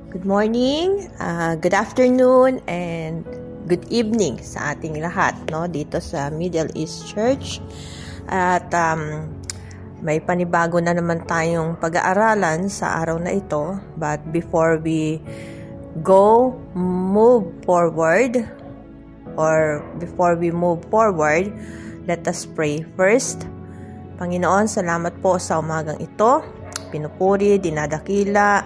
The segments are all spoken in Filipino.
Good morning, good afternoon, and good evening sa ating lahat, no, dito sa Middle East Church. At may panibago na naman tayong pag-aaralan sa araw na ito. But before we move forward, let us pray first. Panginoon, salamat po sa umagang ito. Pinupuri, dinadakila,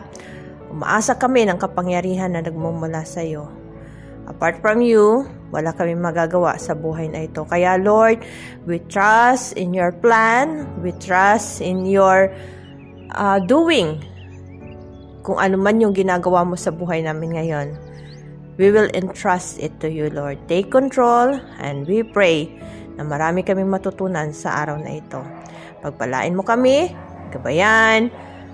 umaasa kami ng kapangyarihan na nagmumula sa iyo. Apart from you, wala kami magagawa sa buhay na ito. Kaya Lord, we trust in your plan, we trust in your doing. Kung ano man yung ginagawa mo sa buhay namin ngayon, we will entrust it to you, Lord. Take control, and we pray na marami kaming matutunan sa araw na ito. Pagpalain mo kami, gabayan,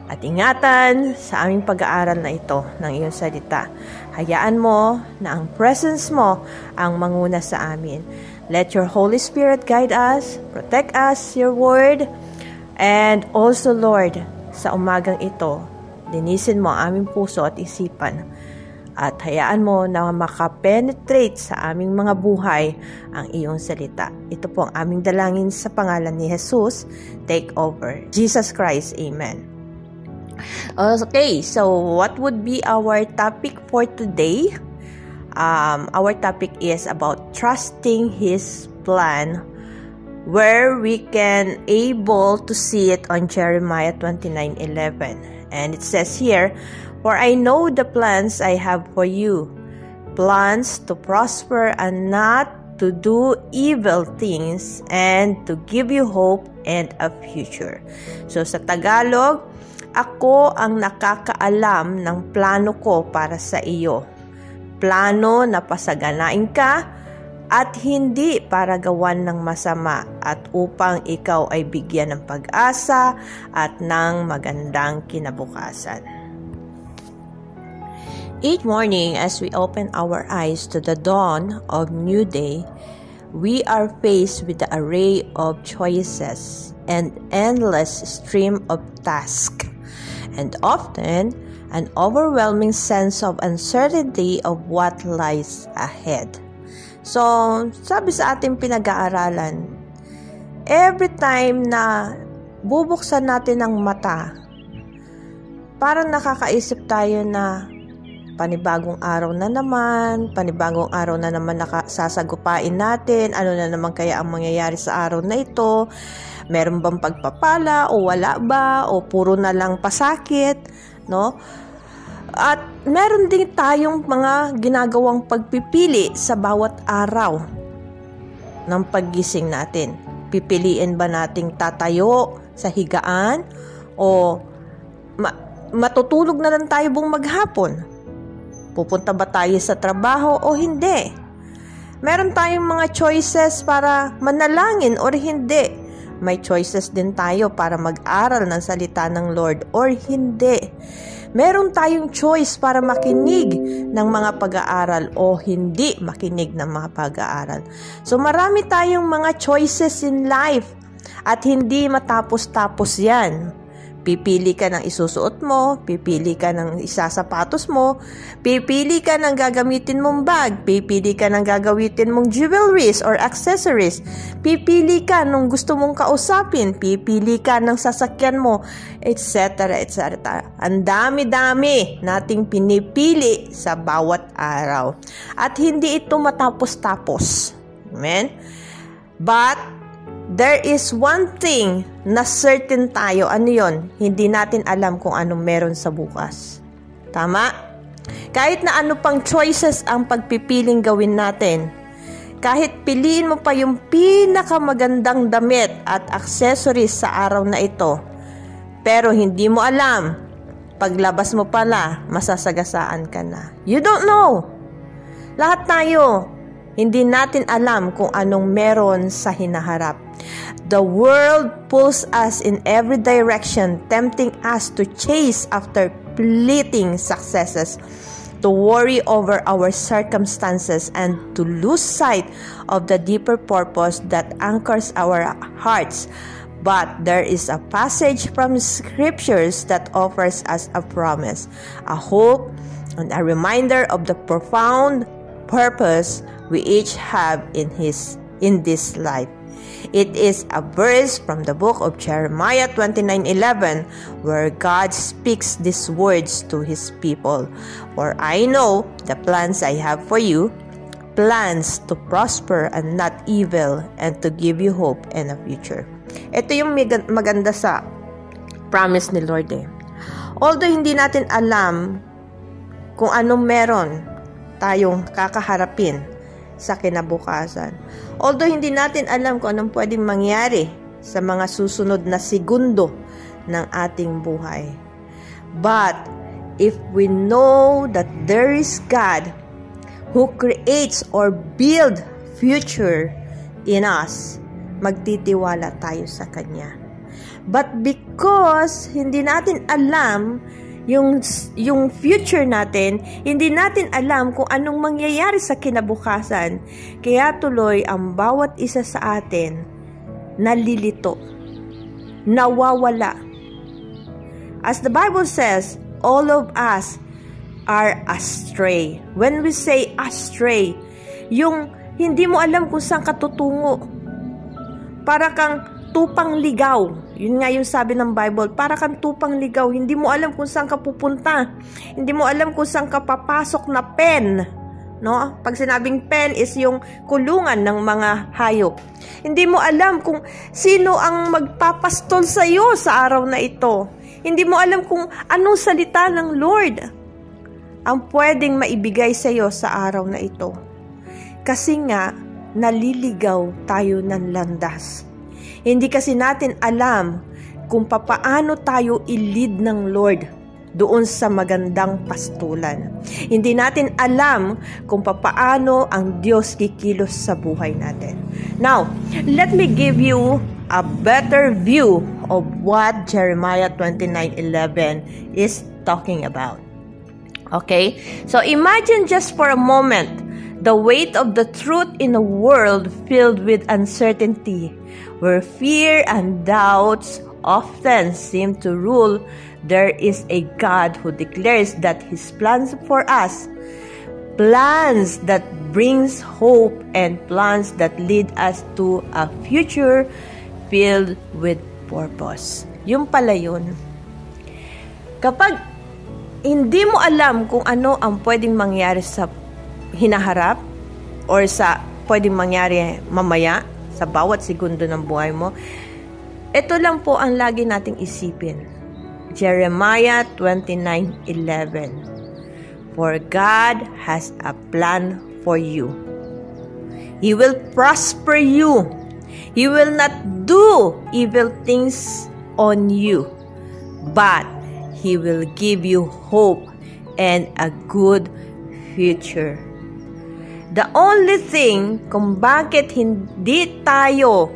at ingatan sa aming pag-aaral na ito ng iyong salita. Hayaan mo na ang presence mo ang manguna sa amin. Let your Holy Spirit guide us, protect us, your word, and also, Lord, sa umagang ito, linisin mo ang aming puso at isipan. At hayaan mo na makapenetrate sa aming mga buhay ang iyong salita. Ito po ang aming dalangin sa pangalan ni Jesus. Take over. Jesus Christ. Amen. Okay, so what would be our topic for today? Our topic is about trusting His plan, where we can able to see it on Jeremiah 29:11. And it says here, "For I know the plans I have for you, plans to prosper and not to do evil things, and to give you hope and a future." So sa Tagalog, ako ang nakakaalam ng plano ko para sa iyo. Plano na pasaganain ka at hindi para gawan ng masama, at upang ikaw ay bigyan ng pag-asa at ng magandang kinabukasan. Each morning, as we open our eyes to the dawn of new day, we are faced with the array of choices and endless stream of tasks, and often an overwhelming sense of uncertainty of what lies ahead. So, sabi sa ating pinag-aaralan, every time na bubuksan natin ang mata, parang nakakaisip tayo na panibagong araw na naman nakasasagupain natin, ano na naman kaya ang mangyayari sa araw na ito, meron bang pagpapala o wala ba, o puro na lang pasakit, no? At meron din tayong mga ginagawang pagpipili sa bawat araw ng paggising natin. Pipiliin ba nating tatayo sa higaan o matutulog na lang tayo buong maghapon? Pupunta ba tayo sa trabaho o hindi? Meron tayong mga choices para manalangin or hindi. May choices din tayo para mag-aral ng salita ng Lord or hindi. Meron tayong choice para makinig ng mga pag-aaral o hindi makinig ng mga pag-aaral. So marami tayong mga choices in life at hindi matapos-tapos yan. Pipili ka ng isusuot mo, pipili ka ng isasapatos mo, pipili ka ng gagamitin mong bag, pipili ka ng gagamitin mong jewelries or accessories, pipili ka ng gusto mong kausapin, pipili ka ng sasakyan mo, etc. etc. Ang dami-dami nating pinipili sa bawat araw. At hindi ito matapos-tapos. Amen? But there is one thing na certain tayo. Ano yon? Hindi natin alam kung anong meron sa bukas. Tama? Kahit na ano pang choices ang pagpipiling gawin natin, kahit piliin mo pa yung pinakamagandang damit at accessories sa araw na ito, pero hindi mo alam, paglabas mo pala, masasagasaan ka na. You don't know. Lahat tayo, hindi natin alam kung anong meron sa hinaharap. The world pulls us in every direction, tempting us to chase after fleeting successes, to worry over our circumstances, and to lose sight of the deeper purpose that anchors our hearts. But there is a passage from scriptures that offers us a promise, a hope, and a reminder of the profound purpose we each have in this life. It is a verse from the book of Jeremiah 29:11, where God speaks these words to His people. For I know the plans I have for you, plans to prosper and not evil, and to give you hope and a future. Ito yung maganda sa promise ni Lord eh. Although hindi natin alam kung anong meron tayong kakaharapin sa kinabukasan. Although hindi natin alam kung anong pwedeng mangyari sa mga susunod na segundo ng ating buhay. But if we know that there is God who creates or build future in us, magtitiwala tayo sa Kanya. But because hindi natin alam yung future natin, hindi natin alam kung anong mangyayari sa kinabukasan, kaya tuloy ang bawat isa sa atin nalilito, nawawala. As the Bible says, all of us are astray. When we say astray, yung hindi mo alam kung saan ka tutungo. Para kang tupang ligaw. Yun nga yung sabi ng Bible, para kang tupang ligaw. Hindi mo alam kung saan ka pupunta. Hindi mo alam kung saan ka papasok na pen. No? Pag sinabing pen is yung kulungan ng mga hayop. Hindi mo alam kung sino ang magpapastol sa iyo sa araw na ito. Hindi mo alam kung anong salita ng Lord ang pwedeng maibigay sa iyo sa araw na ito. Kasi nga, naliligaw tayo ng landas. Hindi kasi natin alam kung papaano tayo i-lead ng Lord doon sa magandang pastulan. Hindi natin alam kung papaano ang Diyos kikilos sa buhay natin. Now, let me give you a better view of what Jeremiah 29:11 is talking about. Okay? So, imagine just for a moment the weight of the truth in a world filled with uncertainty, where fear and doubts often seem to rule. There is a God who declares that His plans for us, plans that brings hope and plans that lead us to a future filled with purpose. Yung pala yun. Kapag hindi mo alam kung ano ang pwedeng mangyari sa hinaharap or sa pwedeng mangyari mamaya sa bawat segundo ng buhay mo, ito lang po ang lagi nating isipin. Jeremiah 29:11. For God has a plan for you. He will prosper you. He will not do evil things on you, but He will give you hope and a good future. The only thing kung bakit hindi tayo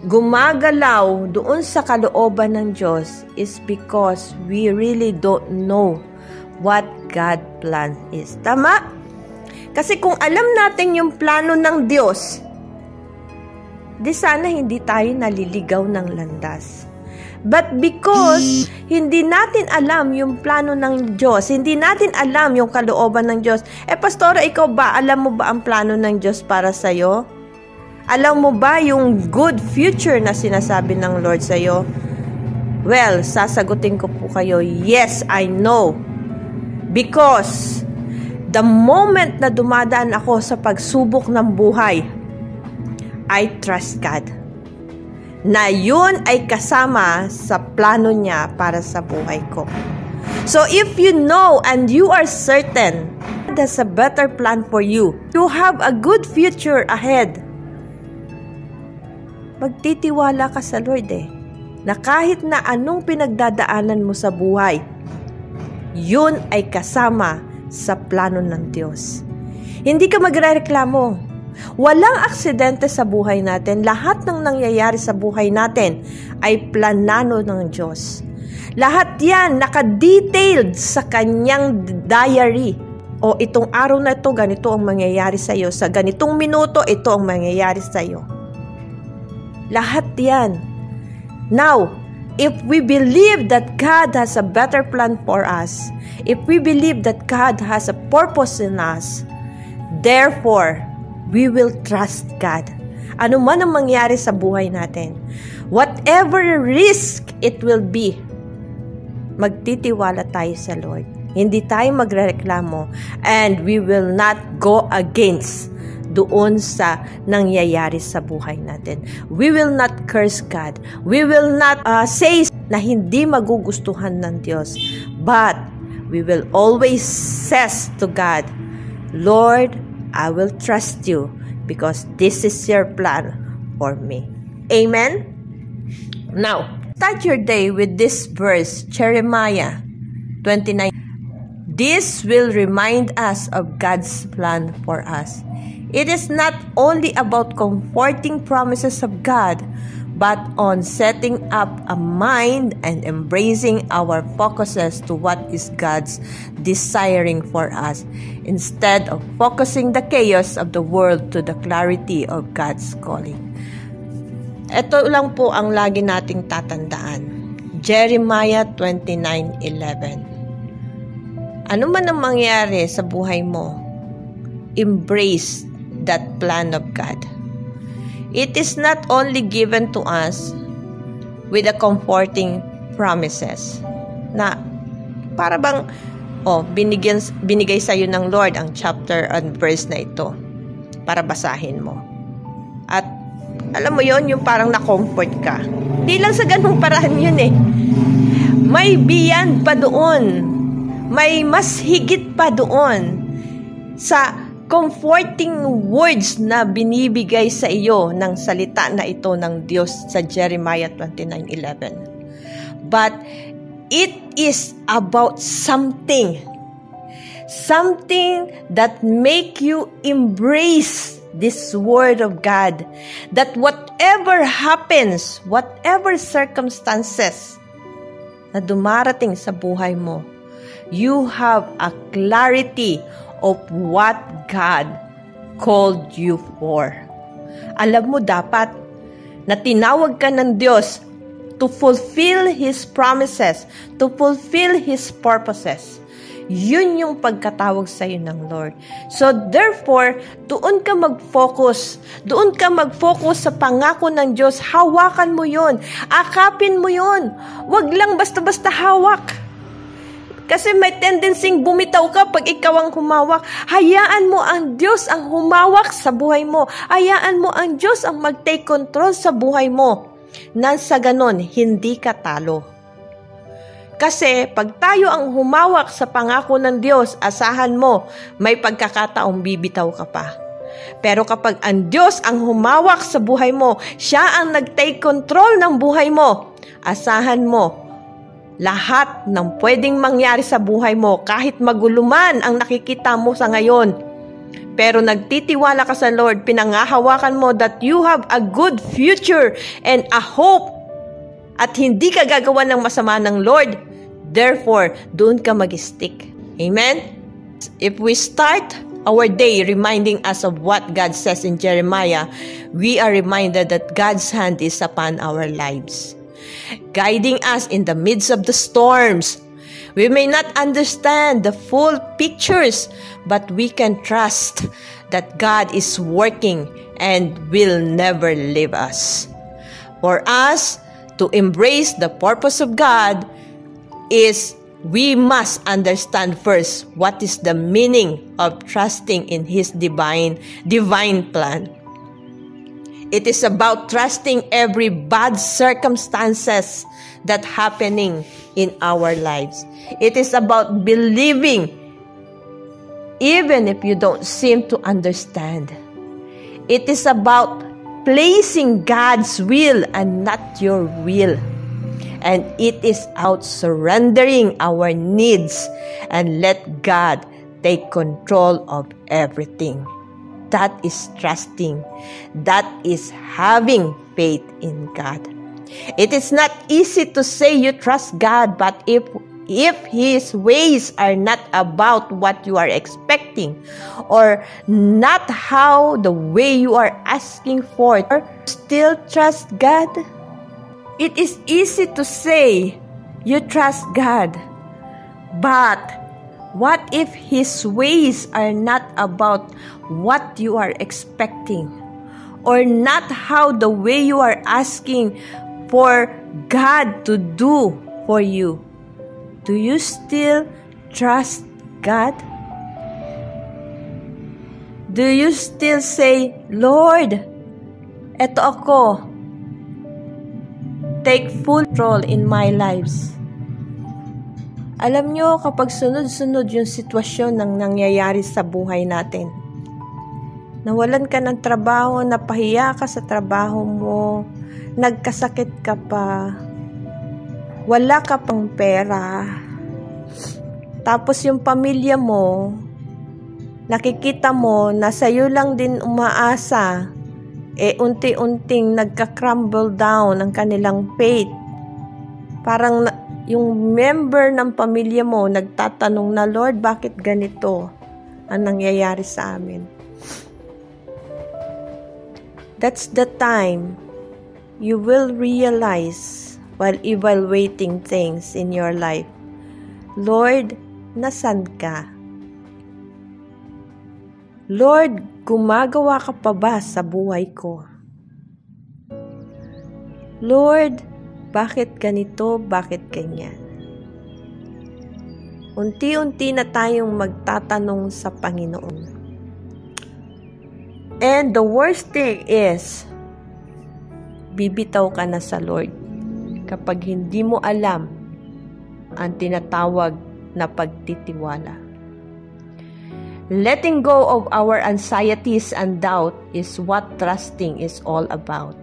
gumagalaw doon sa kalooban ng Diyos is because we really don't know what God plan is. Tama? Kasi kung alam natin yung plano ng Diyos, di sana hindi tayo naliligaw ng landas. But because hindi natin alam yung plano ng Diyos, hindi natin alam yung kalooban ng Diyos, Pastora, ikaw ba, alam mo ba ang plano ng Diyos para sa'yo? Alam mo ba yung good future na sinasabi ng Lord sa'yo? Well, sasagutin ko po kayo, yes, I know. Because the moment na dumadaan ako sa pagsubok ng buhay, I trust God na yun ay kasama sa plano niya para sa buhay ko. So if you know and you are certain God has a better plan for you, you have a good future ahead, magtitiwala ka sa Lord na kahit na anong pinagdadaanan mo sa buhay, yun ay kasama sa plano ng Diyos. Hindi ka magrereklamo. Walang aksidente sa buhay natin. Lahat ng nangyayari sa buhay natin ay planano ng Diyos. Lahat yan naka-detailed sa kanyang diary. O itong araw na ito, ganito ang mangyayari sa iyo. Sa ganitong minuto, ito ang mangyayari sa iyo. Lahat yan Now, if we believe that God has a better plan for us, if we believe that God has a purpose in us, therefore, we will trust God. Ano man ang mangyari sa buhay natin, whatever risk it will be, magtitiwala tayo sa Lord. Hindi tayo magrereklamo, and we will not go against doon sa nangyayari sa buhay natin. We will not curse God. We will not say na hindi magugustuhan ng Diyos. But we will always says to God, Lord, I will trust you because this is your plan for me. Amen? Now, start your day with this verse, Jeremiah 29. This will remind us of God's plan for us. It is not only about comforting promises of God, but on setting up a mind and embracing our focuses to what is God's desiring for us, instead of focusing the chaos of the world to the clarity of God's calling. Ito lang po ang lagi nating tatandaan. Jeremiah 29:11. Ano man ang mangyari sa buhay mo, embrace that plan of God. It is not only given to us with a comforting promises na para bang binigay sa iyo ng Lord ang chapter and verse na ito para basahin mo. At alam mo yon, yung parang na-comfort ka. Di lang sa ganung paraan yun eh. May beyond pa doon. May mas higit pa doon sa comforting words na binibigay sa iyo ng salita na ito ng Diyos sa Jeremiah 29:11. But it is about something that make you embrace this word of God, that whatever happens, whatever circumstances na dumarating sa buhay mo, you have a clarity of what God called you for. Alam mo dapat na tinawag ka ng Diyos to fulfill His promises, to fulfill His purposes. Yun yung pagkatawag sa iyo ng Lord. So therefore, doon ka mag-focus. Doon ka mag-focus sa pangako ng Diyos. Hawakan mo yun. Akapin mo yun. Wag lang basta-basta hawak. Kasi may tendency bumitaw ka pag ikaw ang humawak. Hayaan mo ang Diyos ang humawak sa buhay mo. Hayaan mo ang Diyos ang mag-take control sa buhay mo. Nang sa ganon, hindi ka talo. Kasi pag tayo ang humawak sa pangako ng Diyos, asahan mo, may pagkakataong bibitaw ka pa. Pero kapag ang Diyos ang humawak sa buhay mo, Siya ang nag-take control ng buhay mo, asahan mo, lahat ng pwedeng mangyari sa buhay mo, kahit maguluman ang nakikita mo sa ngayon, pero nagtitiwala ka sa Lord, pinangahawakan mo that you have a good future and a hope, at hindi ka gagawa ng masama ng Lord, therefore, doon ka mag-stick. Amen? If we start our day reminding us of what God says in Jeremiah, we are reminded that God's hand is upon our lives, guiding us in the midst of the storms. We may not understand the full pictures, but we can trust that God is working and will never leave us. For us to embrace the purpose of God is we must understand first what is the meaning of trusting in His divine plan. It is about trusting every bad circumstances that happening in our lives. It is about believing even if you don't seem to understand. It is about placing God's will and not your will. And it is out surrendering our needs and let God take control of everything. That is trusting. That is having faith in God. It is not easy to say you trust God, but if His ways are not about what you are expecting or not how the way you are asking for, still trust God? It is easy to say you trust God, but what if His ways are not about what you are expecting, or not how the way you are asking for God to do for you? Do you still trust God? Do you still say, Lord, eto ako, take full control in my lives? Alam nyo, kapag sunod-sunod yung sitwasyon ng nangyayari sa buhay natin, nawalan ka ng trabaho, napahiya ka sa trabaho mo, nagkasakit ka pa, wala ka pang pera, tapos yung pamilya mo, nakikita mo na sa'yo lang din umaasa, unti-unting nagka-crumble down ang kanilang faith. Parang yung member ng pamilya mo nagtatanong na, Lord, bakit ganito ang nangyayari sa amin? That's the time you will realize while evaluating things in your life, Lord, nasan ka? Lord, gumagawa ka pa ba sa buhay ko? Lord, bakit ganito? Bakit ganyan? Unti-unti na tayong magtatanong sa Panginoon. And the worst thing is, bibitaw ka na sa Lord kapag hindi mo alam ang tinatawag na pagtitiwala. Letting go of our anxieties and doubt is what trusting is all about.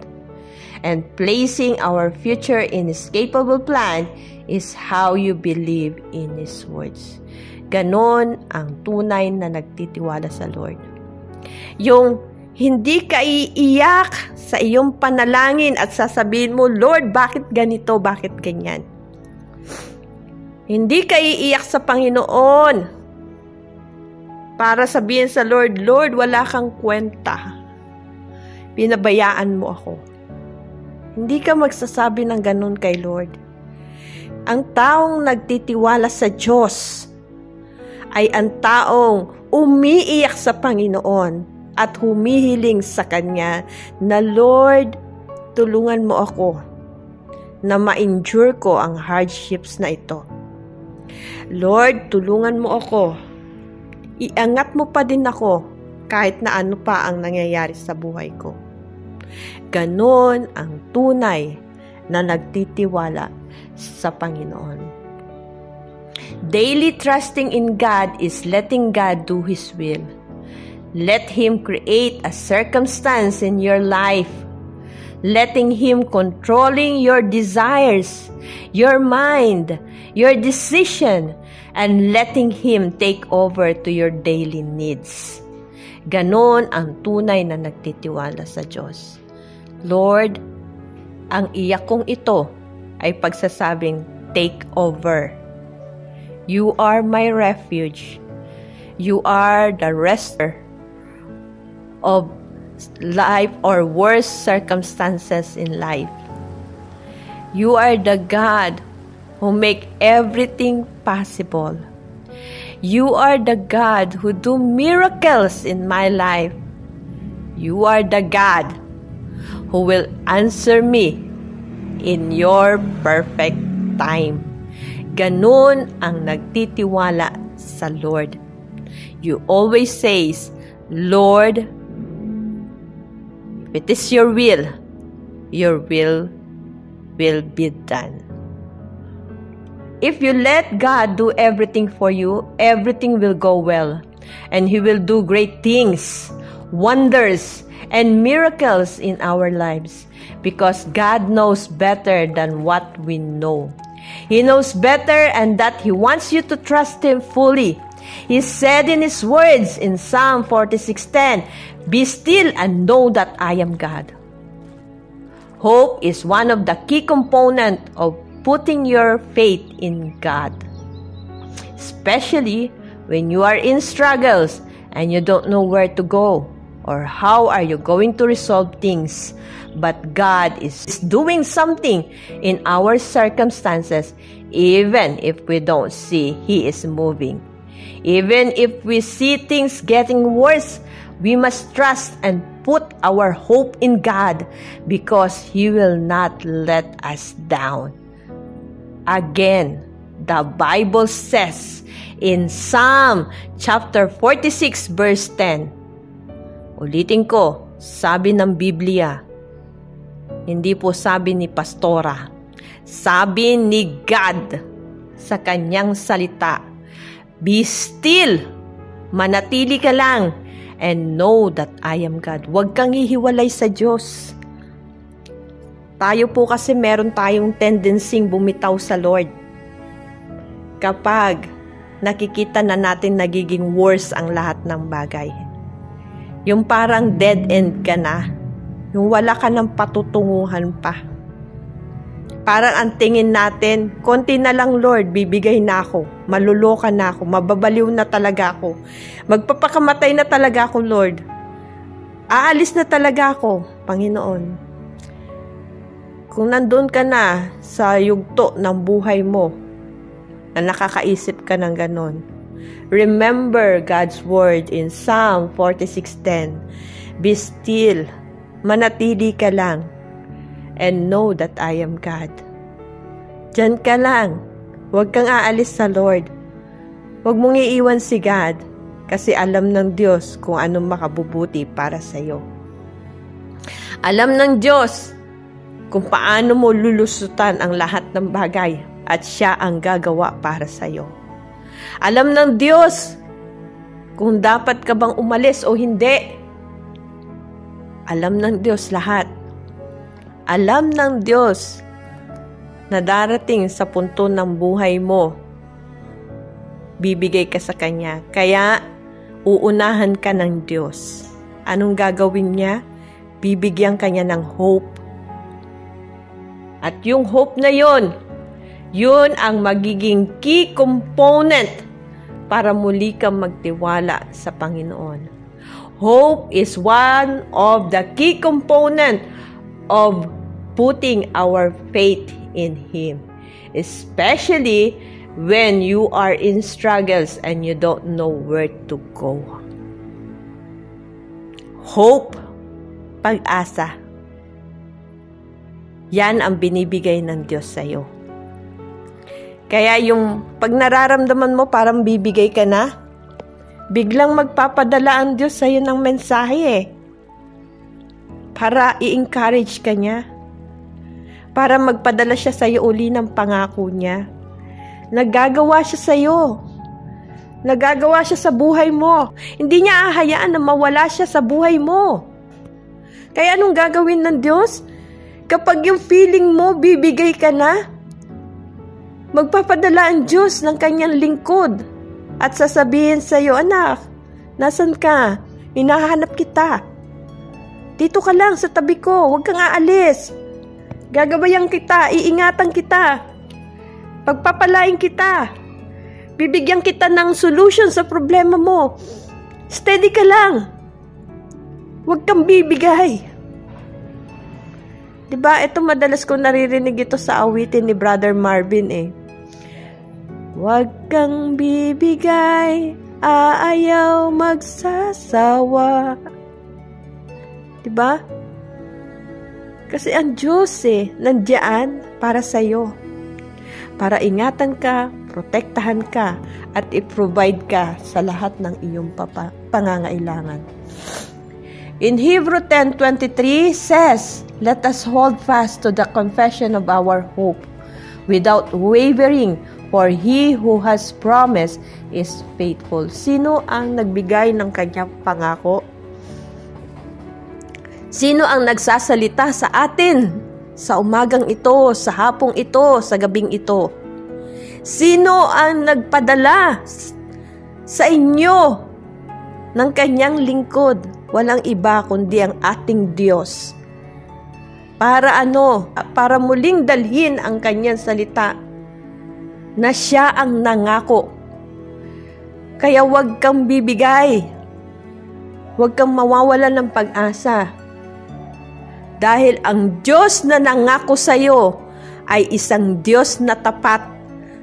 And placing our future in His capable plan is how you believe in His words. Ganon ang tunay na nagtitiwala sa Lord. Yung hindi ka iiyak sa iyong panalangin at sasabihin mo, Lord, bakit ganito, bakit ganyan? Hindi ka iiyak sa Panginoon para sabihin sa Lord, Lord, wala kang kwenta. Pinabayaan mo ako. Hindi ka magsasabi ng ganun kay Lord. Ang taong nagtitiwala sa Diyos ay ang taong umiiyak sa Panginoon at humihiling sa Kanya na, Lord, tulungan mo ako na ma-endure ko ang hardships na ito. Lord, tulungan mo ako. Iangat mo pa din ako kahit na ano pa ang nangyayari sa buhay ko. Ganon ang tunay na nagtitiwala sa Panginoon. Daily trusting in God is letting God do His will. Let Him create a circumstance in your life. Letting Him controlling your desires, your mind, your decision, and letting Him take over to your daily needs. Ganon ang tunay na nagtitiwala sa Diyos. Lord, ang iyak kong ito ay pagsasabing, take over. You are my refuge. You are the rester of life or worst circumstances in life. You are the God who make everything possible. You are the God who do miracles in my life. You are the God who will answer me in your perfect time. Ganon ang nagtitiwala sa Lord. You always says, Lord, if it is your will will be done. If you let God do everything for you, everything will go well. And He will do great things, wonders, and miracles in our lives. Because God knows better than what we know. He knows better, and that He wants you to trust Him fully. He said in His words in Psalm 46:10, "Be still and know that I am God." Hope is one of the key components of putting your faith in God. Especially when you are in struggles and you don't know where to go or how are you going to resolve things. But God is doing something in our circumstances, even if we don't see He is moving. Even if we see things getting worse, we must trust and put our hope in God because He will not let us down. Again, the Bible says in Psalm chapter 46 verse 10, ulitin ko, sabi ng Biblia, hindi po sabi ni Pastora, sabi ni God sa kanyang salita, be still, manatili ka lang, and know that I am God. Huwag kang hihiwalay sa Diyos. Tayo po kasi meron tayong tendency bumitaw sa Lord. Kapag nakikita na natin nagiging worse ang lahat ng bagay. Yung parang dead end ka na. Yung wala ka ng patutunguhan pa. Parang ang tingin natin, konti na lang Lord, bibigay na ako. Maluloka na ako. Mababaliw na talaga ako. Magpapakamatay na talaga ako, Lord. Aalis na talaga ako, Panginoon. Kung nandun ka na sa yugto ng buhay mo, na nakakaisip ka ng ganon, remember God's word in Psalm 46:10. Be still, manatili ka lang, and know that I am God. Diyan ka lang. Huwag kang aalis sa Lord. Huwag mong iiwan si God kasi alam ng Diyos kung anong makabubuti para sa iyo. Alam ng Diyos kung paano mo lulusutan ang lahat ng bagay at siya ang gagawa para sa iyo. Alam ng Diyos kung dapat ka bang umalis o hindi. Alam ng Diyos lahat. Alam ng Diyos na darating sa punto ng buhay mo, bibigay ka sa Kanya. Kaya, uunahan ka ng Diyos. Anong gagawin niya? Bibigyan ka niya ng hope. At yung hope na yun ang magiging key component para muli kang magtiwala sa Panginoon. Hope is one of the key component of putting our faith in Him. Especially when you are in struggles and you don't know where to go. Hope, pag-asa. Yan ang binibigay ng Diyos sa iyo. Kaya yung pag nararamdaman mo parang bibigay ka na, biglang magpapadala ang Diyos sa iyo ng mensahe para i-encourage ka niya. Para magpadala siya sa iyo uli ng pangako niya. Nagagawa siya sa iyo. Nagagawa siya sa buhay mo. Hindi niya ahayaan na mawala siya sa buhay mo. Kaya anong gagawin ng Diyos? Kapag yung feeling mo, bibigay ka na, magpapadala ang Diyos ng kanyang lingkod at sasabihin sa iyo, anak, nasan ka? Hinahanap kita. Dito ka lang sa tabi ko, huwag kang aalis. Gagabayan kita, iingatan kita. Pagpapalain kita. Bibigyan kita ng solution sa problema mo. Steady ka lang. Huwag kang bibigay. Diba, ito madalas ko naririnig ito sa awitin ni Brother Marvin eh. Huwag kang bibigay, aayaw magsasawa. Diba? Kasi ang Diyos nandiyan para sa'yo. Para ingatan ka, protektahan ka, at i-provide ka sa lahat ng iyong pangangailangan. In Hebrews 10:23 says, let us hold fast to the confession of our hope without wavering, for He who has promised is faithful. Sino ang nagbigay ng kanyang pangako? Sino ang nagsasalita sa atin sa umagang ito, sa hapong ito, sa gabing ito? Sino ang nagpadala sa inyo ng kanyang lingkod? Walang iba kundi ang ating Diyos. Para ano? Para muling dalhin ang kanyang salita na siya ang nangako. Kaya huwag kang bibigay. Huwag kang mawawalan ng pag-asa. Dahil ang Diyos na nangako sa iyo ay isang Diyos na tapat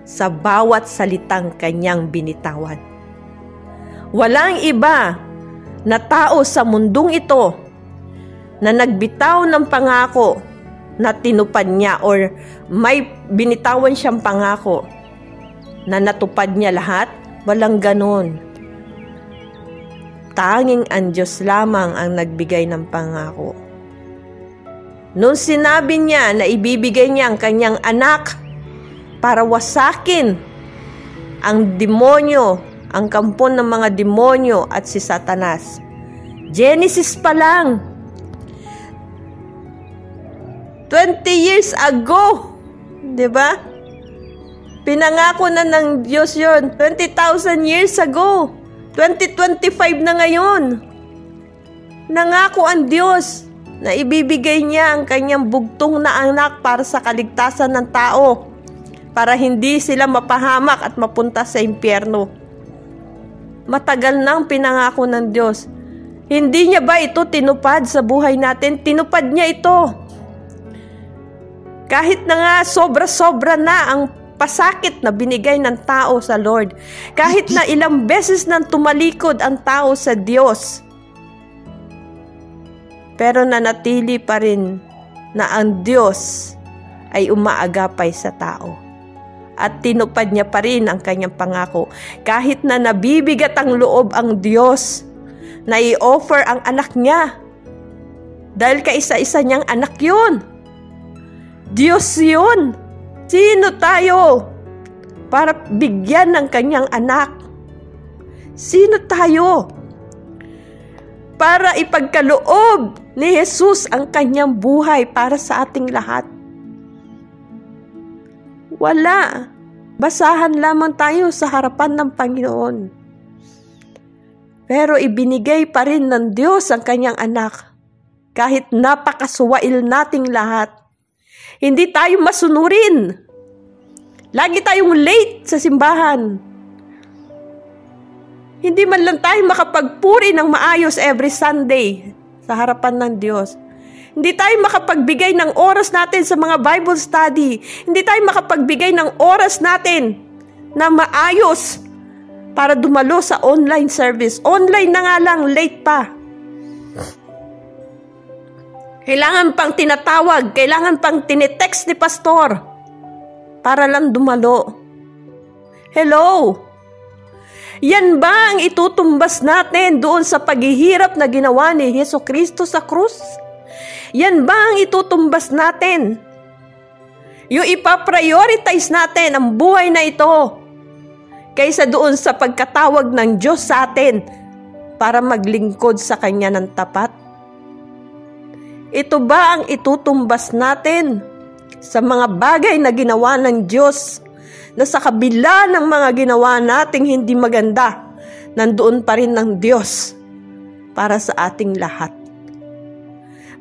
sa bawat salitang kanyang binitawan. Walang iba na tao sa mundong ito na nagbitaw ng pangako na tinupad niya or may binitawan siyang pangako na natupad niya lahat. Walang ganon. Tanging ang Diyos lamang ang nagbigay ng pangako. Noong sinabi niya na ibibigay niya ang kanyang anak para wasakin ang demonyo, ang kampon ng mga demonyo at si Satanas. Genesis pa lang. 20 years ago. 'Di ba? Pinangako na ng Diyos yun. 20,000 years ago. 2025 na ngayon. Nangako ang Diyos na ibibigay niya ang kanyang bugtong na anak para sa kaligtasan ng tao, para hindi sila mapahamak at mapunta sa impyerno. Matagal nang pinangako ng Diyos. Hindi niya ba ito tinupad sa buhay natin? Tinupad niya ito. Kahit na nga sobra-sobra na ang pasakit na binigay ng tao sa Lord. Kahit na ilang beses nang tumalikod ang tao sa Diyos, pero nanatili pa rin na ang Diyos ay umaagapay sa tao. At tinupad niya pa rin ang kanyang pangako. Kahit na nabibigat ang loob ang Diyos na i-offer ang anak niya. Dahil kaisa-isa niyang anak yun. Diyos yun. Sino tayo para bigyan ng kanyang anak? Sino tayo para ipagkaloob ni Jesus ang kanyang buhay para sa ating lahat? Wala. Basahan lamang tayo sa harapan ng Panginoon. Pero ibinigay pa rin ng Diyos ang kanyang anak. Kahit napakasuwail nating lahat. Hindi tayo masunurin. Lagi tayong late sa simbahan. Hindi man lang tayo makapagpuri ng maayos every Sunday sa harapan ng Diyos. Hindi tayo makapagbigay ng oras natin sa mga Bible study. Hindi tayo makapagbigay ng oras natin na maayos para dumalo sa online service. Online na nga lang, late pa. Kailangan pang tinatawag, kailangan pang tinetext ni pastor para lang dumalo. Hello? Yan ba ang itutumbas natin doon sa paghihirap na ginawa ni Jesucristo sa krus? Yan ba ang itutumbas natin? Yung ipaprioritize natin ang buhay na ito kaysa doon sa pagkatawag ng Diyos sa atin para maglingkod sa Kanya ng tapat? Ito ba ang itutumbas natin sa mga bagay na ginawa ng Diyos na sa kabila ng mga ginawa nating hindi maganda, nandoon pa rin ng Diyos para sa ating lahat?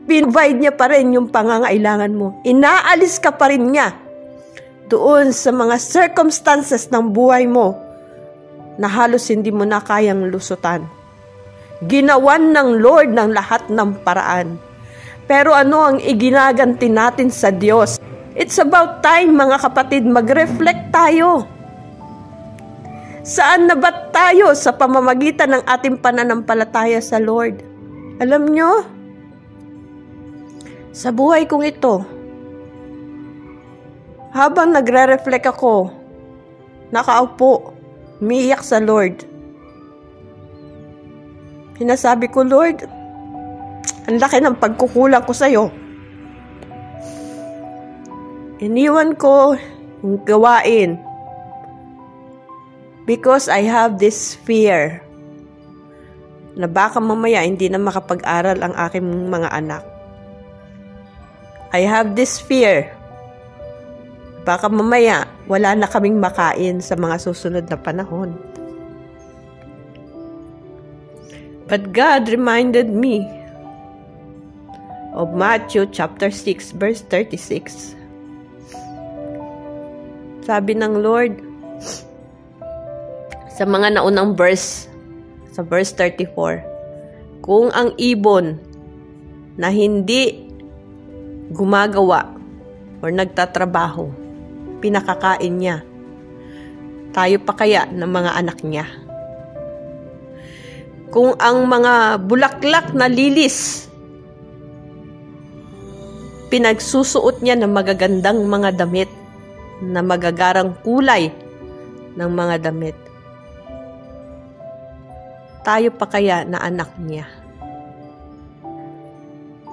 Provide niya pa rin yung pangangailangan mo. Inaalis ka pa rin niya doon sa mga circumstances ng buhay mo na halos hindi mo na kayang lusutan. Ginawan ng Lord ng lahat ng paraan. Pero ano ang iginaganti natin sa Diyos? It's about time, mga kapatid, mag-reflect tayo. Saan na ba tayo sa pamamagitan ng ating pananampalataya sa Lord? Alam nyo, sa buhay kong ito, habang nagre-reflect ako, nakaupo, umiiyak sa Lord. Sinasabi ko, Lord, ang laki ng pagkukulang ko sa'yo. Iniwan ko yung gawain because I have this fear na baka mamaya hindi na makapag-aral ang aking mga anak. I have this fear baka mamaya wala na kaming makain sa mga susunod na panahon. But God reminded me of Matthew chapter 6 verse 36. Sabi ng Lord sa mga naunang verse, sa verse 34, Kung ang ibon na hindi gumagawa o nagtatrabaho, pinakakain niya, tayo pa kaya ng mga anak niya? Kung ang mga bulaklak na lilis, pinagsusuot niya ng magagandang mga damit, na magagarang kulay ng mga damit, tayo pa kaya na anak niya?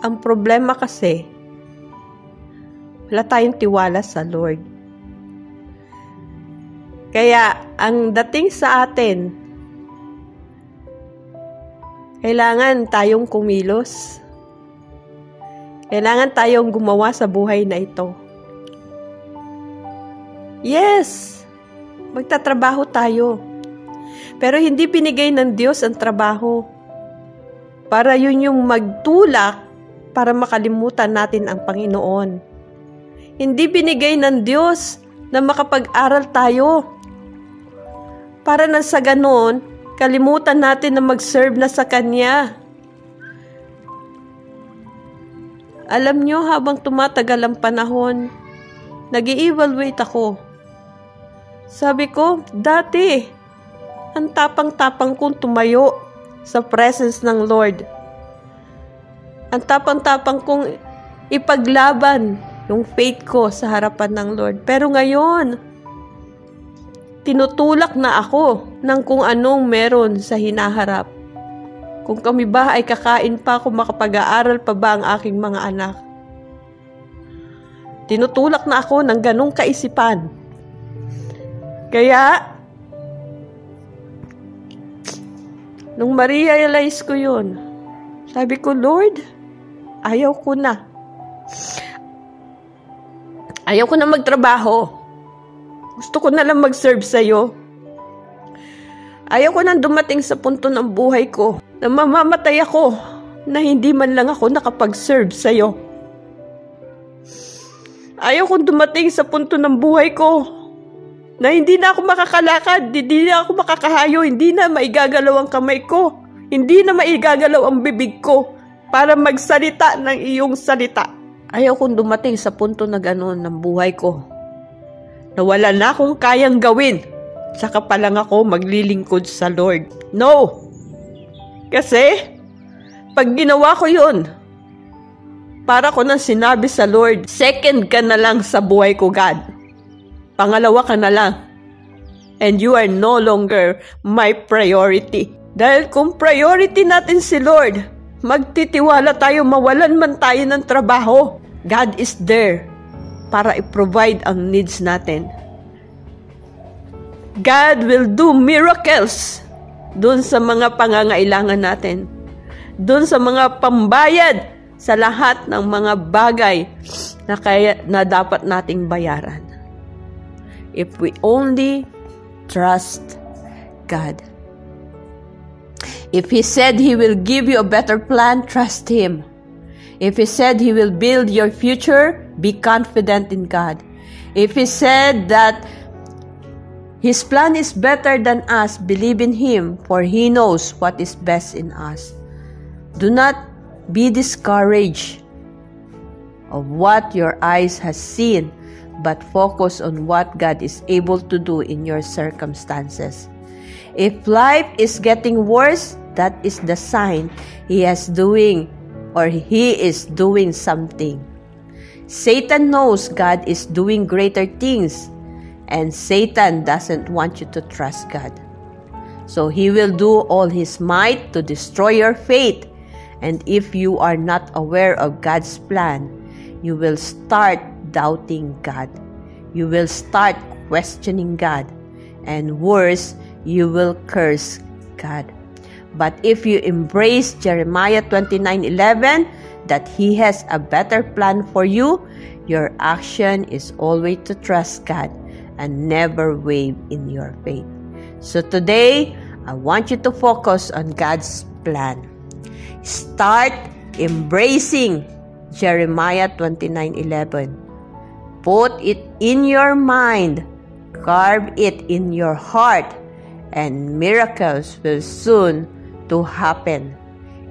Ang problema kasi, wala tayong tiwala sa Lord. Kaya, ang dating sa atin, kailangan tayong kumilos. Kailangan tayong gumawa sa buhay na ito. Yes, magtatrabaho tayo. Pero hindi binigay ng Diyos ang trabaho para yun yung magtulak para makalimutan natin ang Panginoon. Hindi binigay ng Diyos na makapag-aral tayo para na sa ganon, kalimutan natin na mag-serve na sa Kanya. Alam nyo, habang tumatagal ang panahon, nag-i-evaluate ako. Sabi ko, dati, ang tapang-tapang kong tumayo sa presence ng Lord. Ang tapang-tapang kong ipaglaban yung faith ko sa harapan ng Lord. Pero ngayon, tinutulak na ako ng kung anong meron sa hinaharap. Kung kami ba ay kakain pa, kung makapag-aaral pa ba ang aking mga anak. Tinutulak na ako ng ganong kaisipan. Kaya, nung ma-realize ko yun, sabi ko, Lord, ayaw ko na. Ayaw ko na magtrabaho. Gusto ko na lang mag-serve sa'yo. Ayaw ko na dumating sa punto ng buhay ko na mamamatay ako na hindi man lang ako nakapag-serve sa'yo. Ayaw kong dumating sa punto ng buhay ko na hindi na ako makakalakad, hindi na ako makakahayo, hindi na maigagalaw ang kamay ko, hindi na maigagalaw ang bibig ko para magsalita ng iyong salita. Ayaw kong dumating sa punto na gano'n ng buhay ko na wala na akong kayang gawin, saka pa lang ako maglilingkod sa Lord. No! Kasi, pag ginawa ko yun, para ko nang sinabi sa Lord, second ka na lang sa buhay ko, God. Pangalawa ka na lang. And you are no longer my priority. Dahil kung priority natin si Lord, magtitiwala tayo, mawalan man tayo ng trabaho, God is there para i-provide ang needs natin. God will do miracles dun sa mga pangangailangan natin. Dun sa mga pambayad sa lahat ng mga bagay na dapat nating bayaran. If we only trust God. If He said He will give you a better plan, trust Him. If He said He will build your future, be confident in God. If He said that His plan is better than us, believe in Him, for He knows what is best in us. Do not be discouraged of what your eyes has seen, but focus on what God is able to do in your circumstances. If life is getting worse, that is the sign He is doing something. Satan knows God is doing greater things, and Satan doesn't want you to trust God. So he will do all his might to destroy your faith. And if you are not aware of God's plan, you will start doubting God. You will start questioning God. And worse, you will curse God. But if you embrace Jeremiah 29:11, that He has a better plan for you, your action is always to trust God and never waver in your faith. So today, I want you to focus on God's plan. Start embracing Jeremiah 29:11. Put it in your mind, carve it in your heart, and miracles will soon to happen.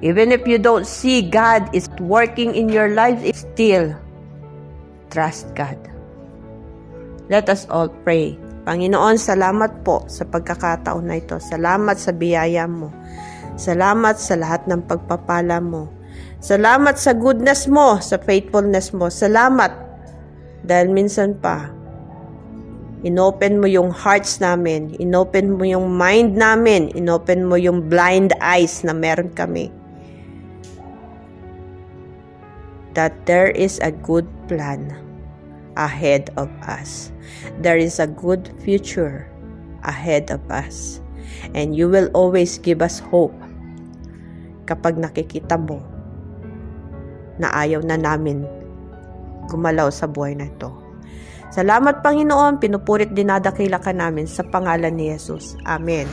Even if you don't see God is working in your life, still trust God. Let us all pray. Panginoon, salamat po sa pagkakataon na ito. Salamat sa biyaya mo. Salamat sa lahat ng pagpapala mo. Salamat sa goodness mo, sa faithfulness mo. Salamat dahil minsan pa, inopen mo yung hearts namin, inopen mo yung mind namin, inopen mo yung blind eyes na meron kami. That there is a good plan ahead of us. There is a good future ahead of us. And you will always give us hope kapag nakikita mo na ayaw na namin gumalaw sa buhay na ito. Salamat Panginoon, pinupurit dinadakila ka namin sa pangalan ni Jesus. Amen.